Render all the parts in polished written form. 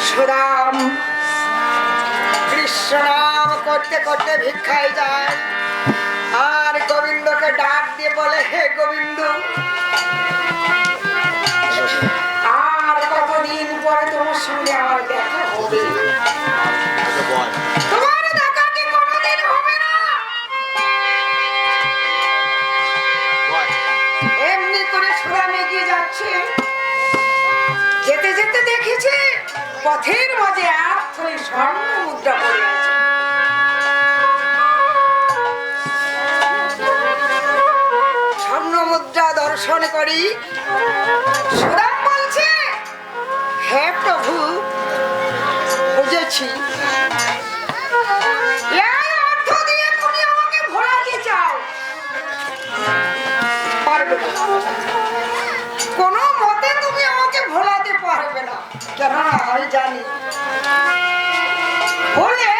সুদাম কৃষ্ণ নাম করতে করতে ভিক্ষায় যায় আর গোবিন্দকে ডাক দিয়ে বলে, হে গোবিন্দ, আর কতদিন পরে তোমার সঙ্গে আমার দেখা হবে? তোমার দেখা কি কোনোদিন হবে না? এমনি করে সুদাম এগিয়ে যাচ্ছে, যেতে যেতে দেখেছে পথের মাঝে এক থলি স্বর্ণ মুদ্রা পড়ে আছে। স্বর্ণ মুদ্রা দর্শন করি সুদাম বলছে, হে প্রভু, বুঝেছি, এই অর্থ দিয়ে তুমি আমাকে ভোলাতে চাও, পারবে না, কোনো মতে তুমি আমাকে ভোলাতে পারবে না। কেননা আমি জানি ভুলে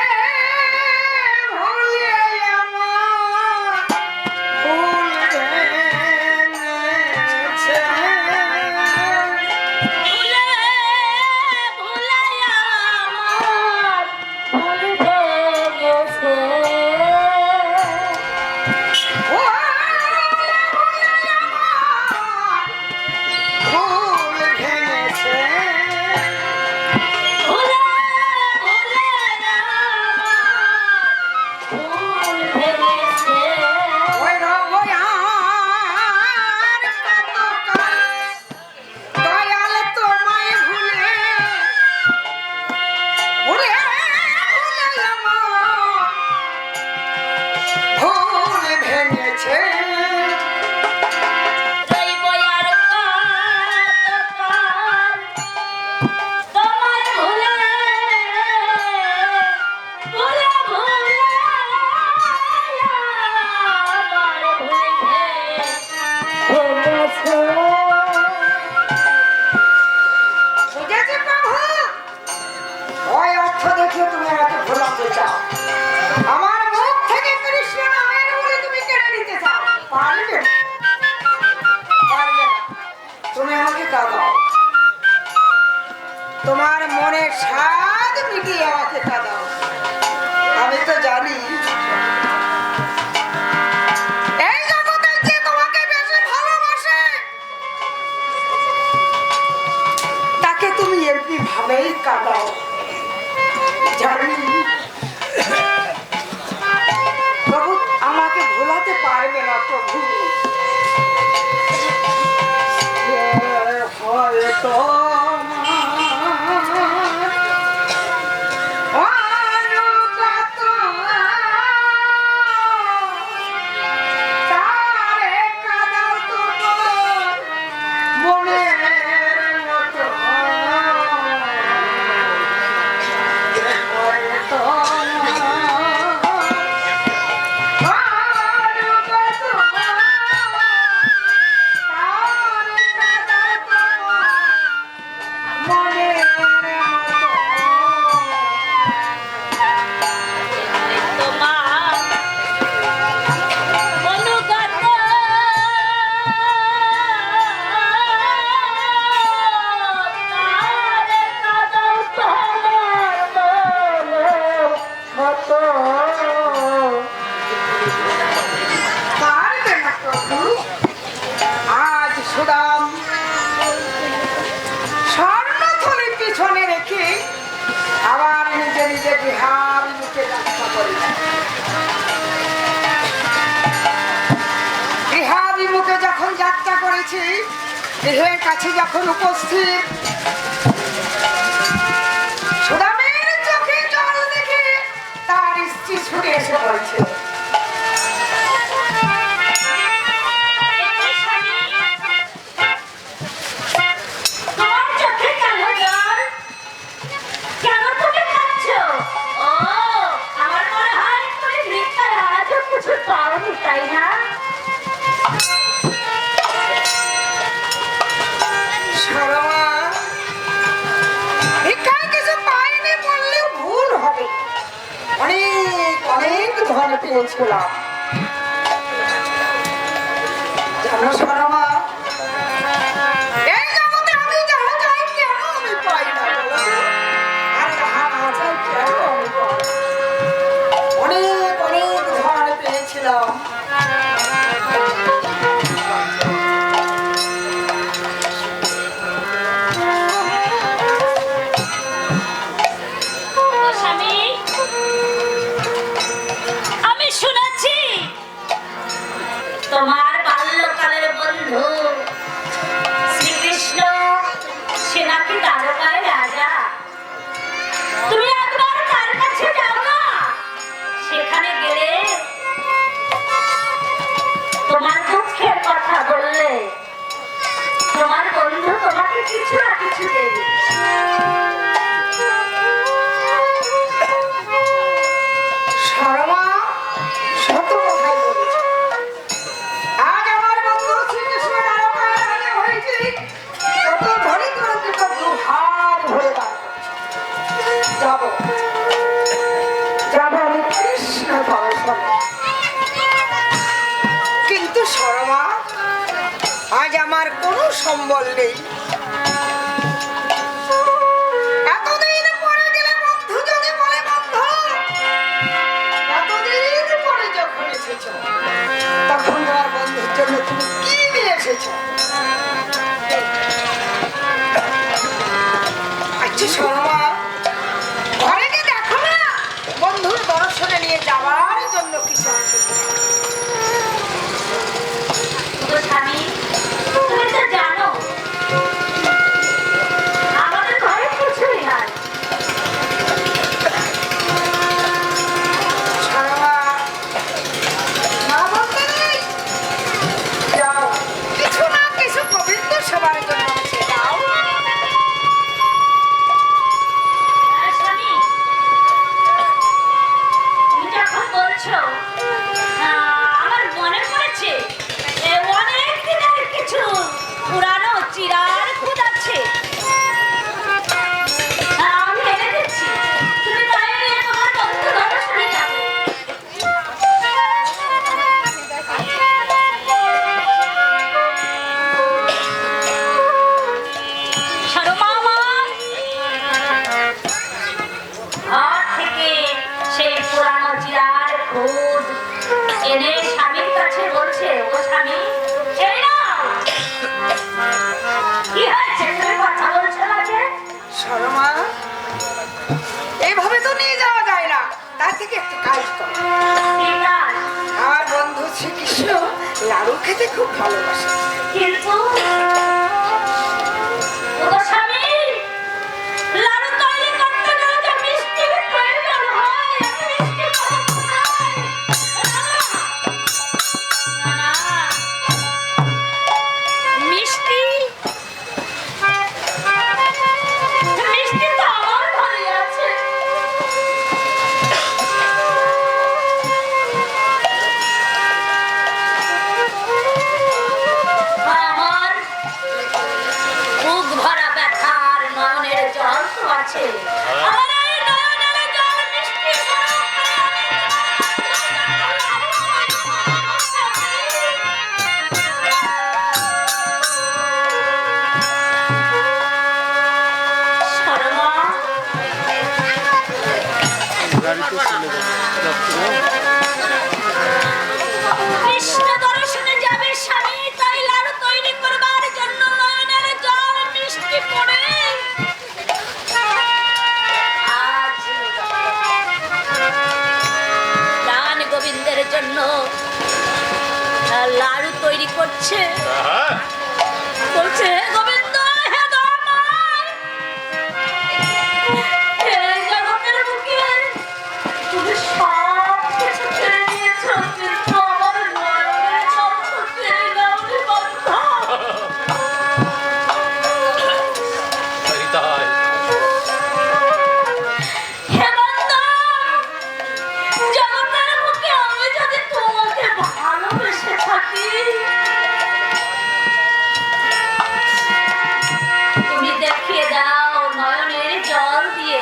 ভুলে আমার ভুল ভেঙেছে, ভুলে ভুলে আমার ভুল ভেঙেছে, ভুল ভেঙেছে। ভুলে ভুলে আমার ভুল ভেঙেছে। ওই রবয়ার কতকাল দয়াল তোমায় ভুলে ভুলে ভুলে আমার ভুল ভেঙেছে। রইব আর কতকাল তোমায় ভুলে ভুলে ভুলে আমার ভুল ভেঙেছে। বুঝেছি প্রভু, ওই অর্থ দেখে তুমি আমাকে ভোলাতে চাও, আমার মুখ থেকে কৃষ্ণ নামের বলে তুমি কেড়ে নিতে চাও, পারবে না, পারবে না। তুমি আমাকে কাঁদাও, তোমার মনের স্বাদ মিটিয়ে আমাকে কাঁদাও। আমি তো জানি এই জগতে যে তোমাকে বেশি ভালোবাসে তাকে তুমি এমনি ভাবেই কাঁদাও, জানি। প্রভু আমাকে ভোলাতে পারবে না প্রভু, হয়তো পারবে না প্রভু। আজ সুদাম স্বর্ণথলি পিছনে রেখে আবার নিজে নিজে বিহার মুখে যাত্রা করি। গৃহাভিমুখে যখন যাত্রা করেছি, গৃহের কাছে যখন উপস্থিত, সুদামের চোখে জল দেখে তার স্ত্রী ছুটে এসে পড়েছে। তোমার চোখে কেন জল? কেন তুমি কাঁদছো? ও, আমার মনে হয় তুমি ভিক্ষার আজও কিছু পাওনি, তাই না? সরমা, ভিক্ষায় কিছু পাইনি বললেও ভুল হবে। অনেক অনেক ধন পেয়েছিলাম, জানো সরমা, এই জগতে আমি যা চাই কেন আমি পাই না বলো তো? আমি শুনেছি তোমার বাল্যকালের বন্ধু শ্রীকৃষ্ণ সে নাকি দ্বারকায় রাজা। তুমি একবার তার কাছে যাও না, সেখানে গেলে তোমার দুঃখের কথা বললে তোমার বন্ধু তোমাকে কিছু না কিছু দেবে। শর্মা সত্য কথাই বলেছে। আজ আমার বন্ধু শ্রীকৃষ্ণ দ্বারকায় রাজা হয়েছে, তত ধনী করে দুটো দুহাত ভরে দাও। যাব যাব আমি কৃষ্ণ দর্শনে। কিন্তু শর্মা আজ আমার কোনো সম্বল নেই। এতদিন পরে গেলে বন্ধু যদি বলে বন্ধু, এতদিন পরে যখন এসেছ তখন তোমার বন্ধুর জন্য তুমি কি নিয়ে এসেছ? আচ্ছা শর্মা, ঘরে গিয়ে দেখো না বন্ধুর দর্শনে নিয়ে যাওয়ার জন্য কিছু আছে কিনা। স্বামী, তুমি তো জানো আমাদের ঘরে কিছুই নাই। শর্মা, না বলতে নেই। যাও, কিছু না কিছু গোবিন্দ সেবার জন্য আছে, যাও। স্বামী, তুমি যখন বলছো আমার মনে পড়েছে অনেক দিনের কিছু পুরানো চিরার খুদ আছে, আমি এনে দিচ্ছি। তুমি তাই নিয়ে তোমার বন্ধু দর্শনে যাবে। শর্মা আমার ঘর থেকে সেই পুরানো জিরার খুদ এনে স্বামীর কাছে বলছে, ও স্বামী এই নাও। কি হয়েছে, তুমি কথা বলছো না যে? শর্মা, এইভাবে তো নিয়ে যাওয়া যায় না। তার থেকে একটা কাজ করো। ঠিক আছে, আমার বন্ধু শ্রীকৃষ্ণ লাড়ু খেতে খুব ভালোবাসে। কিন্তু ও স্বামী, লাড়ু তৈরি করতে গেলে যে মিষ্টির প্রয়োজন হয়, মিষ্টি কোথায়? না, না, মিষ্টি মিষ্টি তো আমার ঘরে আছে। আমার বুক ভরা ব্যথার নয়নের জল তো আছে। আমার এই নয়নের জল মিষ্টি শর্মা, কৃষ্ণ দর্শনে যাবে স্বামী, তাই লাড়ু তৈরি করবার জন্য নয়নের জল মিষ্টি পড়ে আজ প্রাণ গোবিন্দের জন্য লাড়ু তৈরি করছে। বলছে, হে গোবিন্দ, হে দয়াময়, এই জগতের বুকে তুমি সব কিছু কেড়ে নিয়েছো, কিন্তু আমার নয়নের জল তো কেড়ে নাওনি বন্ধ। হে বন্ধ, জগতের বুকে আমি যদি তোমাকে ভালোবেসে থাকি, তুমি দেখিয়ে দাও নয়নের জল দিয়ে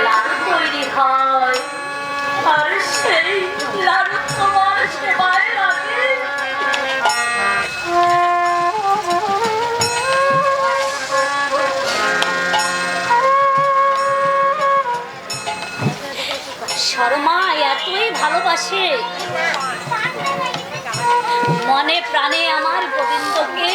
লাড়ু তৈরি হয়, আর সেই লাড়ু তোমার সেবায় লাগে। শর্মা এতই ভালোবাসে মনে প্রাণে আমার গোবিন্দকে,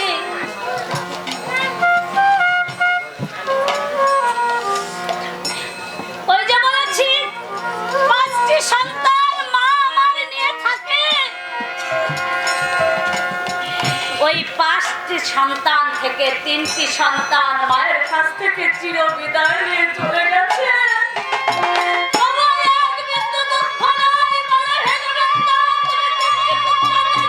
থেকে 3টি সন্তান মায়ের কাছ থেকে চির বিদায় নিয়ে চলে গেছে। আমার এক বিন্দু দুঃখ নাই, বলে হে গোবিন্দ, তুমি 3টি পুত্রকে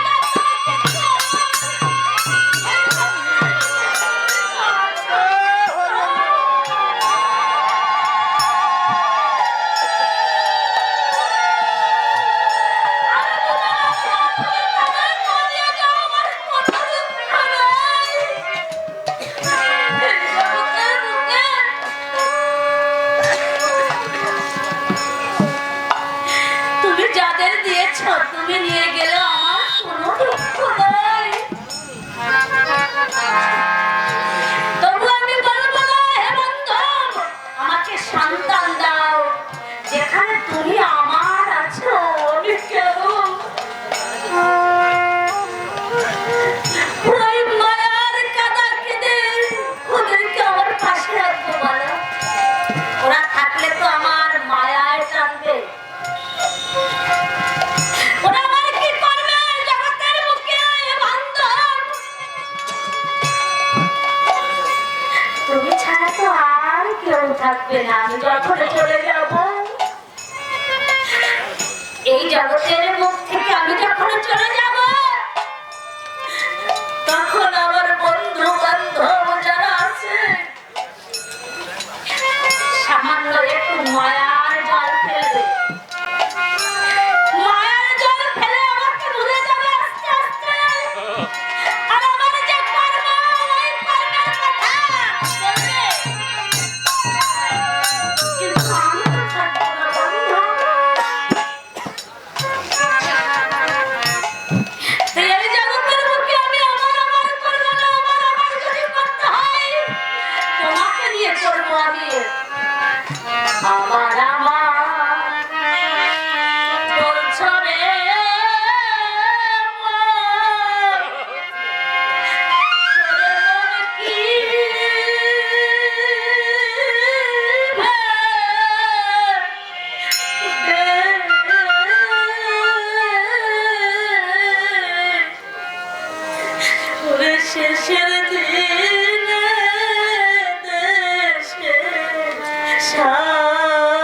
তুমি যাদের দিয়েছ তুমি নিয়ে গেলে আমার কোনো দুঃখ নাই। তবু আমি বলবো না, হে বান্ধব, আমাকে সন্তান দাও। যেখানে তুমি আমার আছো আমি কেন ওই মায়ার কাদা কেঁদে ওদেরকে আমার পাশে রাখবো বলো? ওরা থাকলে তো আমার মায়ায় টানবে। ওরা আমার কি করবে জগতের বুকে? বান্ধব, তুমি ছাড়া তো আর কেউ থাকবে না। আমি যখন চলে যাব এই জগতের মুখ থেকে, আমি যখন চলে যাব তখন আমার বন্ধু বান্ধব যারা আছে সামান্য একটু মায়ার জল ফেলবে, মায়ার জল ফেলে আমাকে ভুলে যাবে আস্তে আস্তে। আর আমার যে কর্ম, ওই কর্মের কথা বলবে, কিন্তু আমি তো থাকবো না বন্ধু। এই জগতের বুকে আমি আমার করবো না, আমার যদি করতে হয় তোমাকে নিয়ে করবো। আমি আমার বলছো রে কি শেষের দিনে দেশে সাথী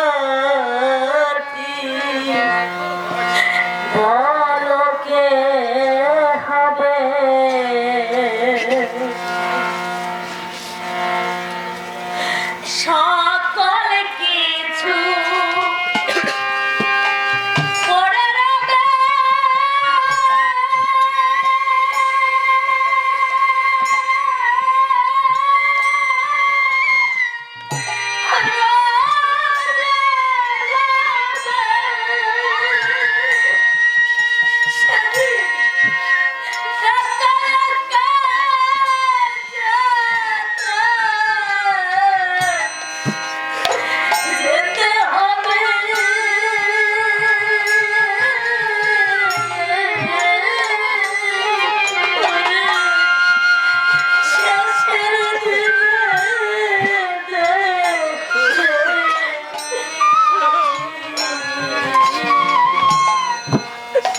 বলো কে হবে? সকল কিছু পড়ে রবে, যেতে হবে। শেষের দিনে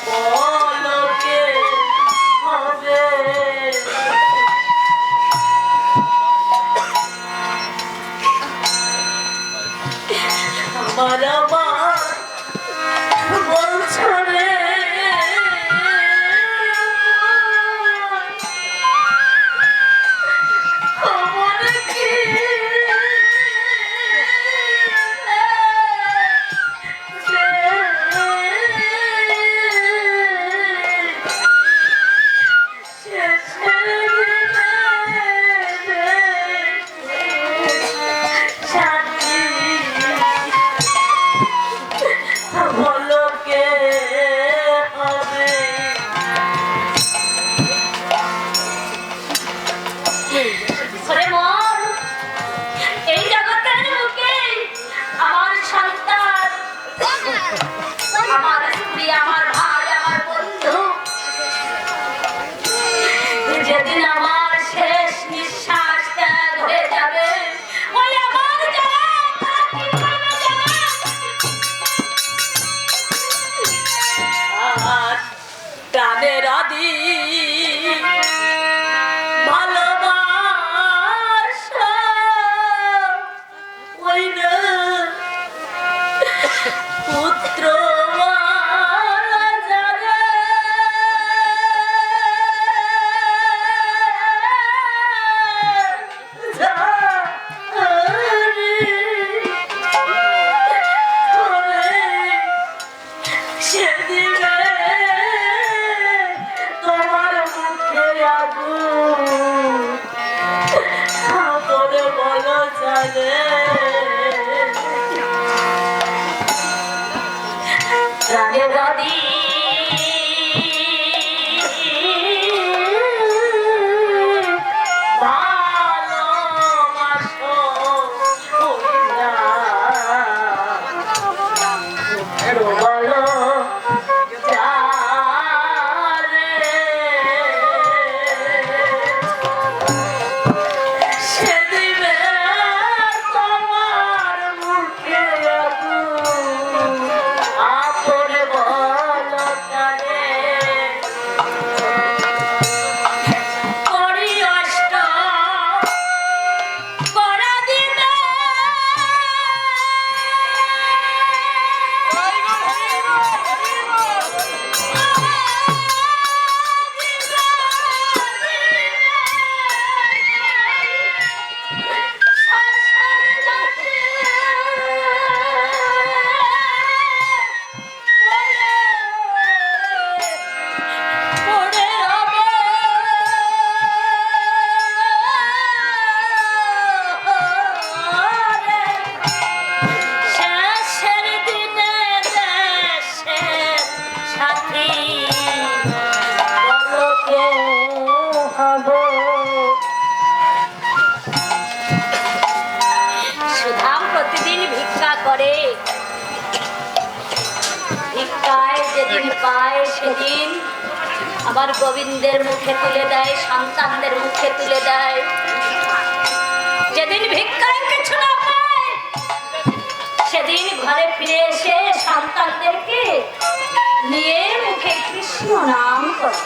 বলো কে হবে? আমার আমার বলছো রে খবর কি? বলো কে হবে? ওরে মন, এই জগতের বুকে আমার সন্তান, আমার স্ত্রী, আমার ভাই, আমার বন্ধু, যেদিন আমার শেষ নিঃশ্বাস ত্যাগ হয়ে যাবে, ওই আমার যারা তারা কি করবে জানেন? আর প্রাণের আদি ভালোবাসা লাগে রাধে রাধি ভালোবাসো কইরা বলো যারে সে দিবে তোমার মুখে আগুন আপনে বলো জানে করি অষ্ট করা দিবে শেষের দিনে দেশের সাথী বলো কে হবে সুধাম প্রতিদিন ভিক্ষা করে ভিক্ষায় যেদিন পায় সেদিন আবার গোবিন্দের মুখে তুলে দেয় সন্তানদের মুখে তুলে দেয় যেদিন ভিক্ষায় কিছু না পায় সেদিন ঘরে ফিরে এসে সন্তানদেরকে নিয়ে মুখে কৃষ্ণ নাম করে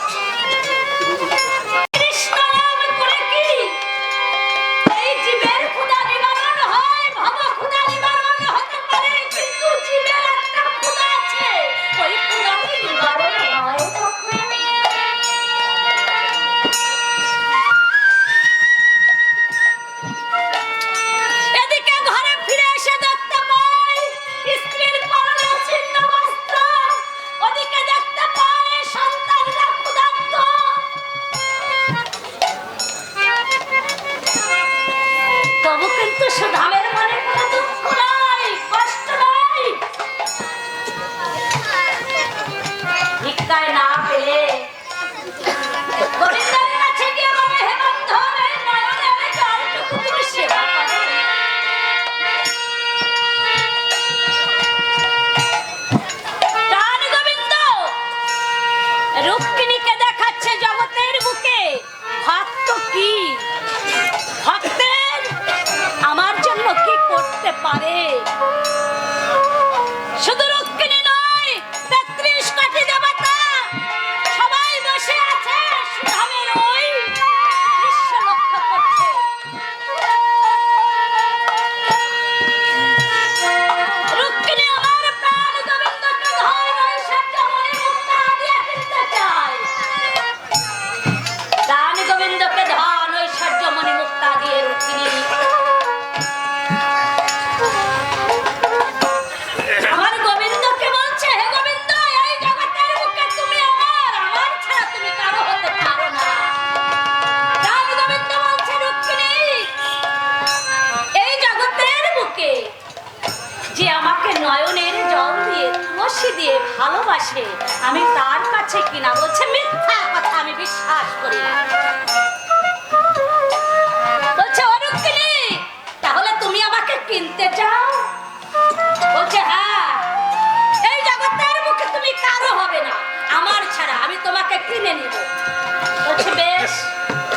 কৃষ্ণ নাম করে কি এই জীবের ক্ষুধা নিবারণ হয় ভব ক্ষুধা নিবারণ হতে পারে কিন্তু জীবের একটা ক্ষুধা আছে ওই ক্ষুধা কি নিবারণ হয় কখনো? এদিকে ঘরে ফিরে এসে দেখতে পাই স্ত্রীর পরনে ছিন্ন বস্ত্র ওদিকে দেখতে পাই সন্তানরা ক্ষুধার্ত তবু কিন্তু সুধামের মনে কোনো দুঃখ নাই কষ্ট নাই ভিক্ষায় না পেলে গোবিন্দের কাছে গিয়ে বলে হে বন্ধু এই নয়নের জলটুকু তুমি সেবা করো প্রাণ গোবিন্দ রুক্মিণীকে দেখাচ্ছে জগতের বুকে ভক্ত কি ভক্তের আমার জন্য কি করতে পারে শুধু রুক্মিণী নয় ৩৩ কোটি দেবতা সবাই বসে আছে সুধামের ওই দৃশ্য লক্ষ্য করছে রুক্মিণী আমার প্রাণ গোবিন্দকে ধন ঐশ্বর্য মণি মুক্তা দিয়ে কিনতে চায় প্রাণ গোবিন্দকে ধন ঐশ্বর্য মণি মুক্তা দিয়ে রুক্মিণী আমার গোবিন্দকে বলছে হে গোবিন্দ এই জগতের বুকে তুমি আমার ছাড়া তুমি কারো হতে পারো না প্রাণ গোবিন্দ বলছে রুক্মিণী এই জগতের বুকে যে আমাকে নয়নের জল দিয়ে তুলসী দিয়ে ভালোবাসে আমি তার কাছে কিনা বলছে মিথ্যা কথা আমি বিশ্বাস করি না বলছে ও রুক্মিণী তাহলে তুমি আমাকে কিনতে চাও বলছে হ্যাঁ এই জগতের বুকে তুমি কারো হবে না আমার ছাড়া আমি তোমাকে কিনে নিব বলছে বেশ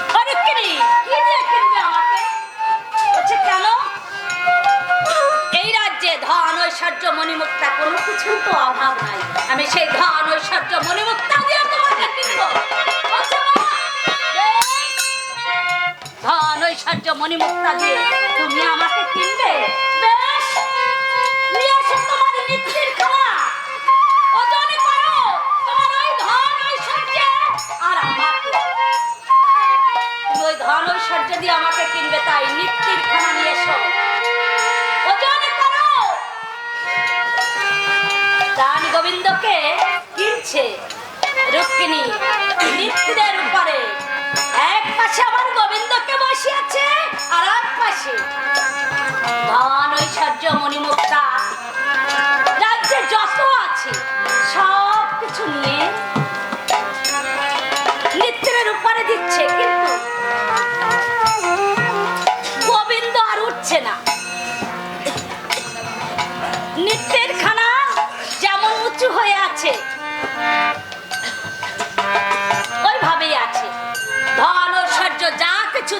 ও রুক্মিণী কি দিয়ে কিনবে আমাকে বলছে কেন এই রাজ্যে ধন ঐশ্বর্য মণিমুক্তা কোনো কিছু তো অভাব নাই আমি সেই ধন ঐশ্বর্য মণিমুক্তা দিয়ে তোমাকে কিনবো বলছে বাবা, বেশ। ধন ঐশ্বর্য মণিমুক্তা দিয়ে তুমি আমাকে কিনবে বেশ নিয়ে এসো তোমার নিত্যের খাওয়া ওজন করো তোমার ওই ধন ঐশ্বর্য আর আমাকে তুমি ওই ধন ঐশ্বর্য দিয়ে আমাকে কিনবে তাই নিত্যের খানা নিয়ে এসো ওজন করো প্রাণ গোবিন্দকে কিনছে রুক্মিণী নিত্যের উপরে এক পাশে আমার গোবিন্দকে বসিয়েছে আর এক পাশে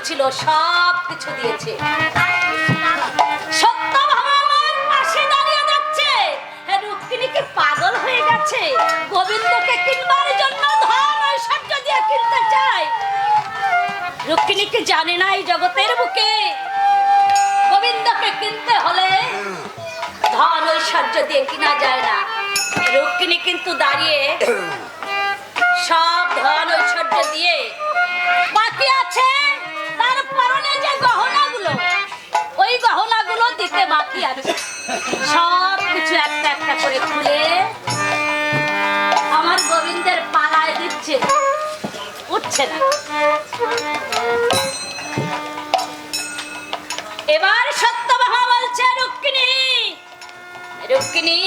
ছিল সব কিছু দিয়েছে। সত্যভামা আমার পাশে দাঁড়িয়ে যাচ্ছে। রুক্মিণী কি পাগল হয়ে গেছে? গোবিন্দকে কিনবার জন্য ধন ঐশ্বর্য দিয়ে কিনতে চায়। রুক্মিণী কি জানে না এই জগতের বুকে গোবিন্দকে কিনতে হলে ধন ঐশ্বর্য দিয়ে কিনা যায় না। রুক্মিণী কিন্তু দাঁড়িয়ে সব ধন ঐশ্বর্য দিয়ে, বাকি আছে তার পরনে যে গহনাগুলো, ওই গহনাগুলো দিতে বাকি আছে। সব কিছু একটা একটা করে খুলে আমার গোবিন্দের পাড়ায় দিচ্ছে, উঠছে না। এবার সত্যভামা বলছে, রুক্মিণী, রুক্মিণী,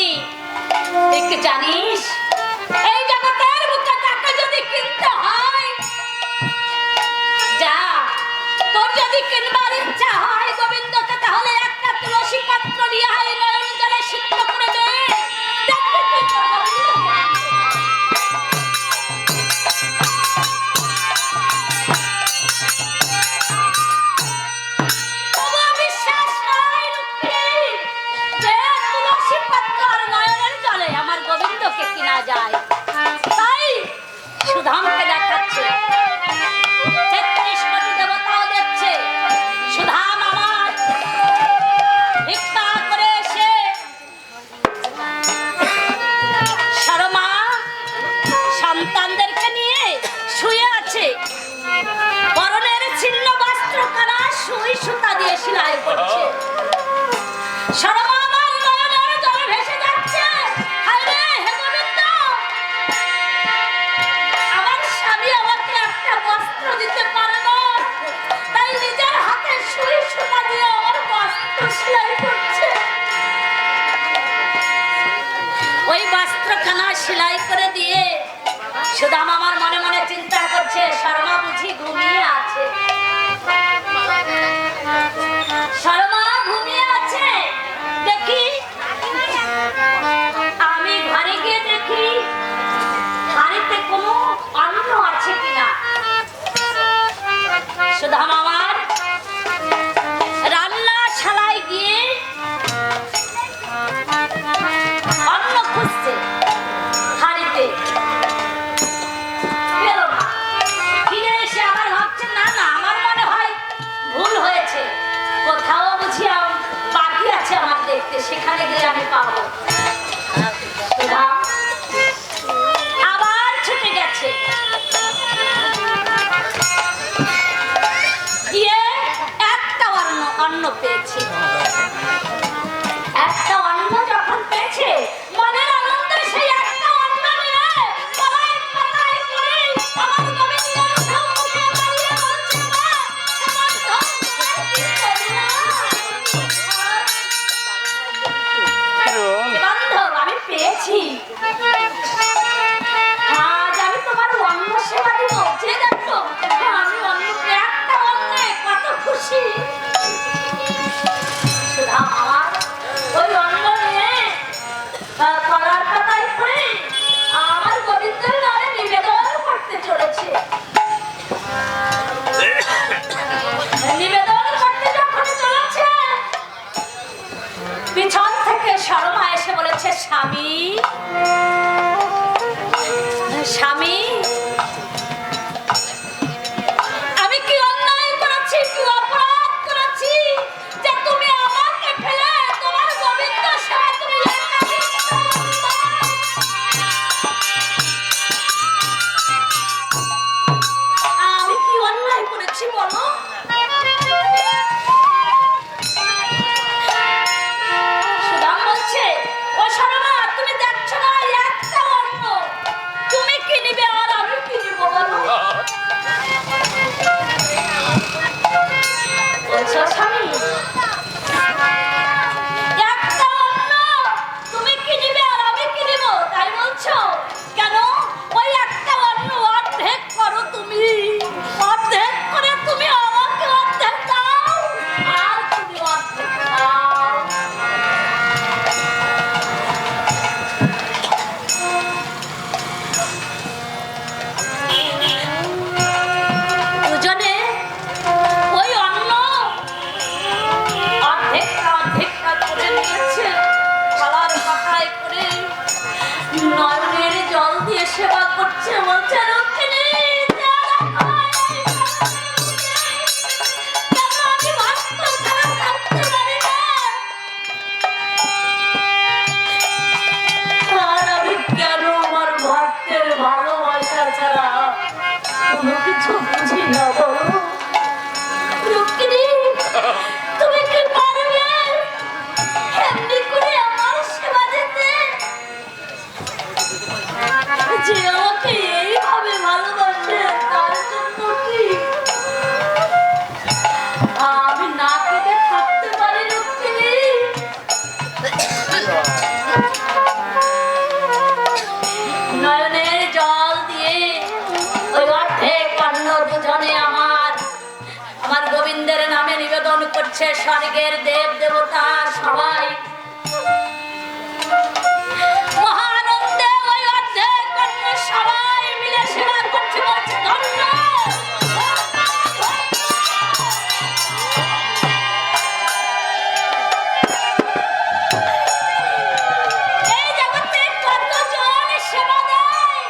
তুই কি জানিস এই জগতের বুকে তাকে যদি কিনতে হয়, যা, তোর যদি কিনবার ইচ্ছা হয় গোবিন্দকে, তাহলে একটা তুলসী পাত্র নিয়ে আয়, নয়ন জলে সিদ্ধ করে দে, দেখবি তুই তোর গোবিন্দকে। তবুও বিশ্বাস নাই রুক্মিণী যে তুলসী পাত্র আর নয়নের জলে আমার গোবিন্দকে কিনা যায়। তাই সুধামকে দেখাচ্ছে, ৩৩ কোটি দেবতাও দেখছে। সুধাম আমার ভিক্ষা করে এসে সরমা সন্তানদেরকে নিয়ে শুয়ে আছে। পরনের ছিন্ন বস্ত্রখানা সুই সুতা দিয়ে সেলাই করছে। সরমা আমার নয়নের জলে ভেসে যাচ্ছে। হায় রে, হে গোবিন্দ, আমার স্বামী আমাকে একটা বস্ত্র দিতে পারে না, তাই নিজের হাতে সুই সুতা দিয়ে আমার বস্ত্র সেলাই করছে। ওই বস্ত্রখানা সেলাই করে দিয়ে সুদাম আমার মনে মনে চিন্তা করছে, শর্মা বুঝি ঘুমিয়ে আছে। শর্মা ঘুমিয়ে আছে, দেখি আমি ঘরে গিয়ে দেখি হাড়িতে কোনো অন্ন আছে কিনা। সুদাম আমার রান্নাশালায় গিয়ে অন্ন খুঁজছে, হাড়িতে পেল না। ফিরে এসে আবার ভাবছে, না না, আমার মনে হয় ভুল হয়েছে, কোথাও বুঝি বাকি আছে আমার দেখতে, সেখানে গিয়ে আমি পাবো। সুদাম আবার ছুটে গেছে, গিয়ে একটা অন্ন পেয়েছে। একটা অন্ন যখন পেয়েছে, মনের আনন্দে সেই একটা অন্ন নিয়ে পালায় পালায় করে আমার গোবিন্দের সম্মুখে দাঁড়িয়ে বলছে, মা, আমার ধন কি করলাম? বান্ধব, আমি পেয়েছি, আজ আমি তোমার অন্ন সেবা দিব। যে দেখো আমি অন্ন পেয়ে, একটা অন্নে কত খুশি। সুধাম আমার ওই অন্ন নিয়ে কলার পাতায় করে আমার গোবিন্দের নামে নিবেদন করতে চলেছে। নিবেদন করতে যখন চলেছে, পিছন থেকে শর্মা এসে বলেছে, স্বামী, স্বামী, আমি কি অন্যায় করেছি, কি অপরাধ করেছি যে তুমি আমাকে ফেলে তোমার গোবিন্দ সেবা তুমি আমি কি অন্যায় করেছি বলো? সুদাম বলছে, ও শর্মা, তুমি দেখছো না একটা অন্ন, তুমি কি নিবে আর আমি কি নিব বলো? বলছো, স্বামী, একটা অন্ন, তুমি কি নিবে আর আমি কি নিব, তাই বলছো কেন? ওই একটা অন্ন অর্ধেক করো, তুমি অর্ধেক করে তুমি আমাকে অর্ধেক দাও, আর তুমি অর্ধেক দাও। দুজনে বলছে স্বর্গের দেব দেবতা সবাই মহানন্দে ওই অর্ধেক কন্যা সবাই মিলে সেবা করছে, বলছে ধন্য। এই জগতে কতজন সেবা দেয়,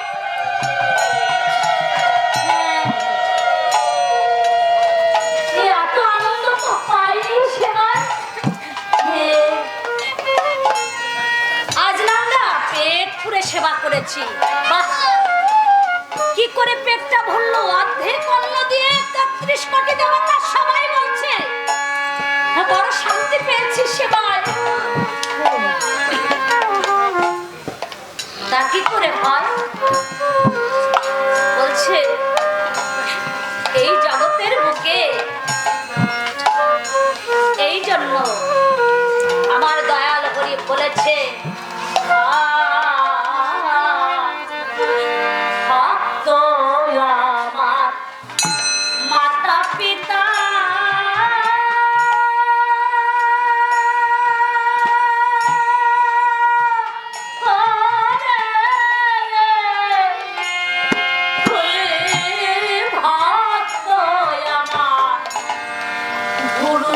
এত আনন্দ তো পাইনি সেবায়। আজ না আমরা পেট পুরে সেবা করেছি, বাহ! কি করে পেটটা ভরলো, অর্ধেক অন্ন দিয়ে ৩৩ কোটি দেবতা সবাই বলছে বড় শান্তি পেয়েছি সেবায়। তা কি করে হয়? বলছে এই জগতের বুকে এই জন্য আমার দয়াল হরি বলেছে ভক্ত আমার মাতা পিতা ভক্ত আমার গুরু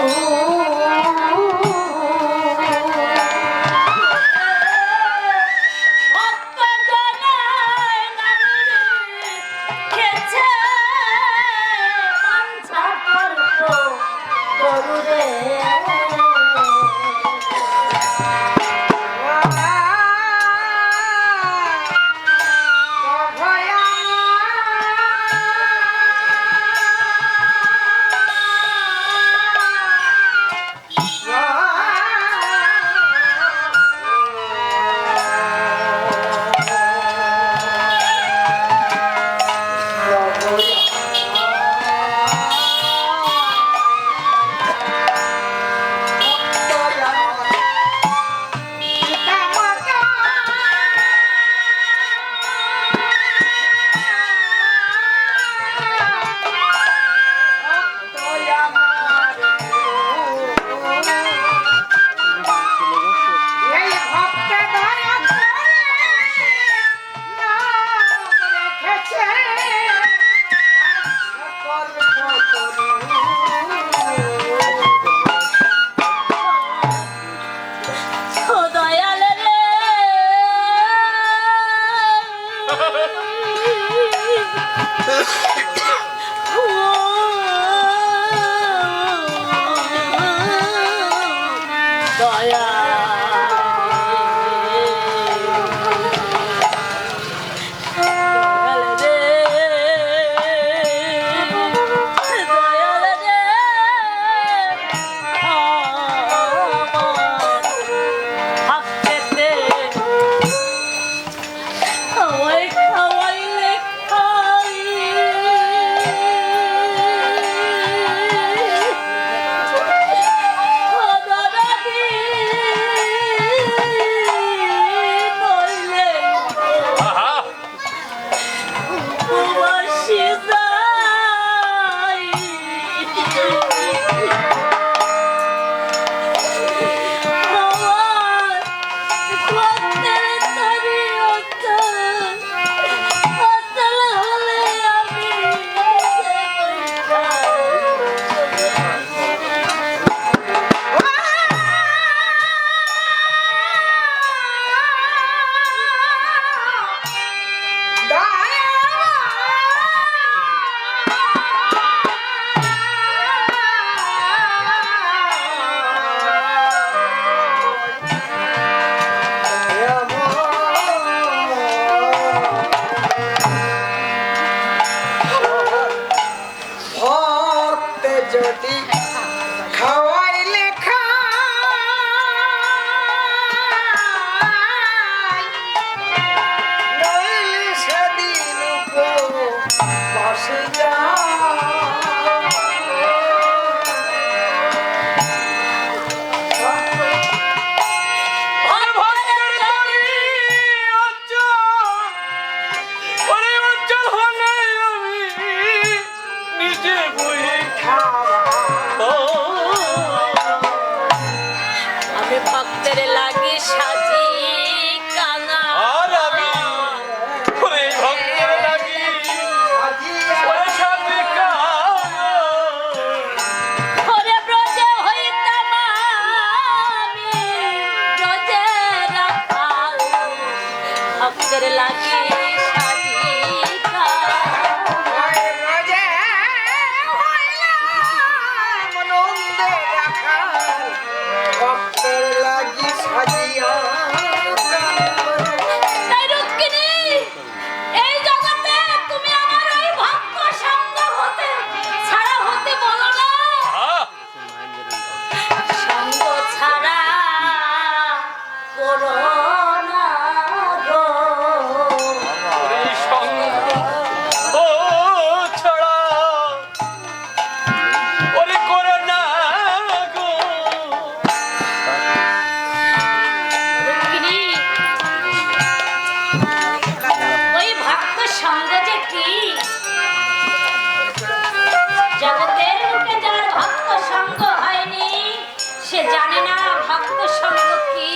জানে না ভক্ত সঙ্গ কি,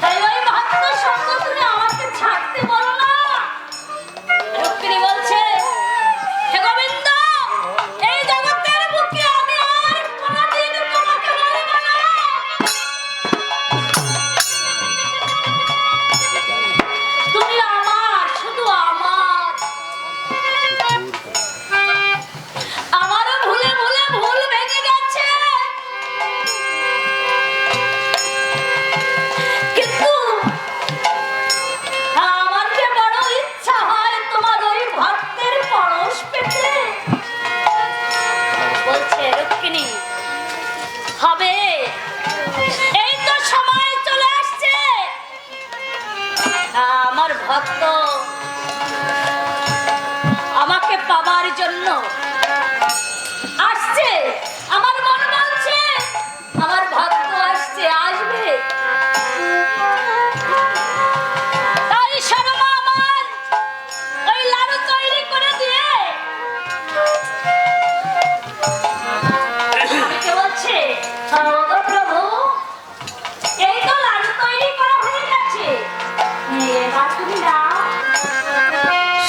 তাই ওই ভক্ত সঙ্গ তুমি আমাকে ছাড়তে বলো না। রুক্মিণী বলছে, হে গোবিন্দ, এই জগতের বুকে আমি আর কোনোদিন তোমাকে বলবো না। তুমি আমার, শুধু আমার। আমারও ভুলে ভুলে ভুল ভেঙে গেছে, কিন্তু আমার যে বড় ইচ্ছা হয় তোমার ওই ভক্তের পরশ পেতে। বলছে রুক্মিণী, হবে, এই তো সময় চলে আসছে। আমার ভক্ত আমাকে পাবার জন্য আসছে। আমার মন বলছে আমার ভক্ত আসছে, আসবে। তাই শর্মা আমার ওই লাড়ু তৈরি করে দিয়ে আমাকে বলছে, ও গো প্রভু, এই তো লাড়ু তৈরি করা হয়ে গেছে, এবার তুমি নাও।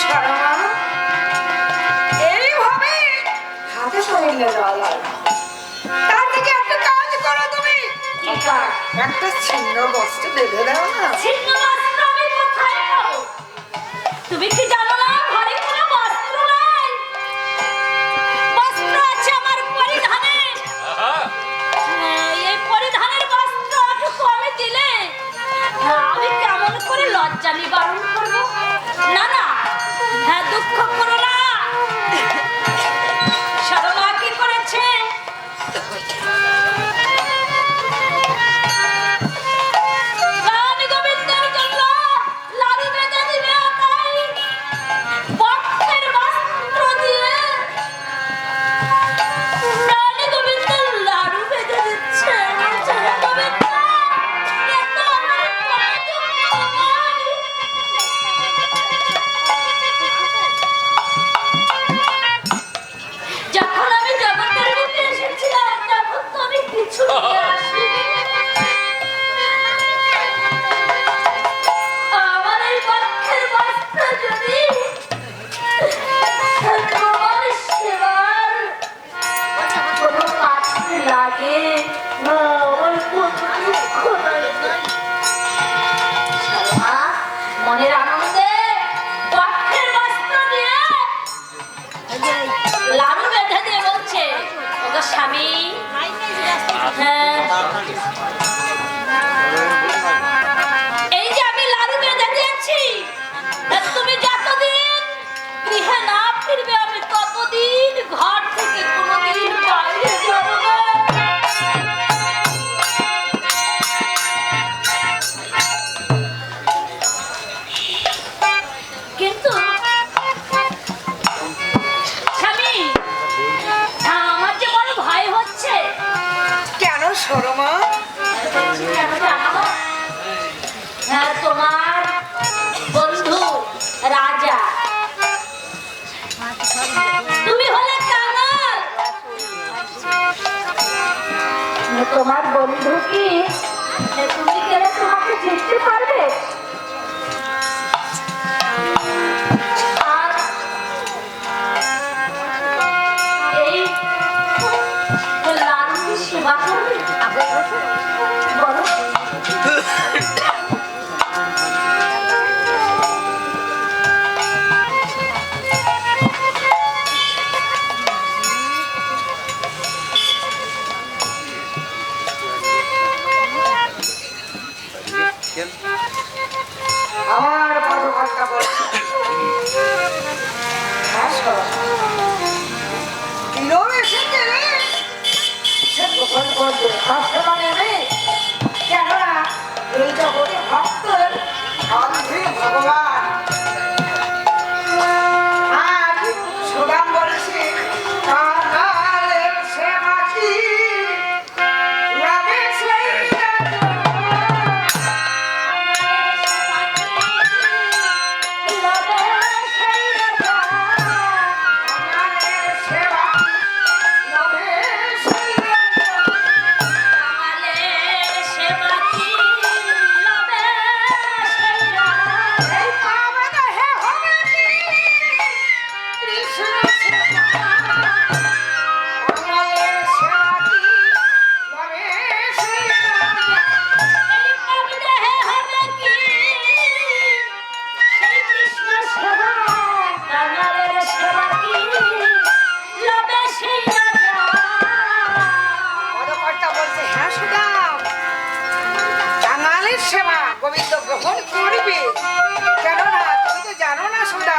শর্মা, এইভাবে হাতে শরীরে জল লাগবে। তার থেকে একটা কাজ করো তুমি, কি কাজ? একটা ছিন্ন বস্ত্র বেঁধে দাও না। ছিন্ন বস্ত্র আমি কোথায় পাবো? তুমি কি জানো না ঘরে কোনো বস্ত্র নাই? বস্ত্র আছে আমার পরিধানের। এই পরিধানের বস্ত্রটুকু আমি দিলে আমি কেমন করে লজ্জা নিবারণ করবো? না না, হ্যাঁ, দুঃখ করো না। শর্মা কি করেছে? রানী গোবিন্দের জন্য লাড়ু বেঁধে দিবে, তাই বক্ষের বস্ত্র দিয়ে রানী গোবিন্দের লাড়ু বেঁধে দিচ্ছে। বলছে, হে গোবিন্দ, এ তো আমার কোনো দুঃখ নয়। যখন আমি জগতের বুকে এসেছিলাম তখন তো আমি কিছু নিয়ে আসিনি। আমার এই বক্ষের বস্ত্র যদি তোমার সেবার কোনো কাজে লাগে, আমার কোনো দুঃখ নাই। শর্মা মনের আনন্দে বক্ষের বস্ত্র দিয়ে লাড়ু বেঁধে দিয়ে বলছে, ওগো স্বামী, হ্যাঁ, এই যে আমি লাড়ু বেঁধে দিয়েছি, তুমি যতদিন গৃহে না ফিরবে আমি ততদিন ঘর থেকে কোনোদিন বাইরে যাব না। কিন্তু স্বামী, আমার যে বড় ভয় হচ্ছে। কেন শর্মা? কেন জানো? হ্যাঁ, তোমার বন্ধু রাজা, তুমি হলে কাঙাল। তোমার বন্ধু কি তুমি গেলে তোমাকে জিততে পারবে? আর এই লাড়ু কি সেবা করবে? বলো। আমার বড় ভাগ্যা বলছে, হ্যাঁ শর্মা, কিরম এসে গেলে সে গোপন করবে, কষ্টটা নেবে। কেননা এই জগতে ভক্তের অন্ধে ভগবান। আর সুদাম বলেছে, কাঙালের সেবা কি লাগে সেই রাজা। গ্রহণ করবে। কেননা তুমি তো জানো না সুদা,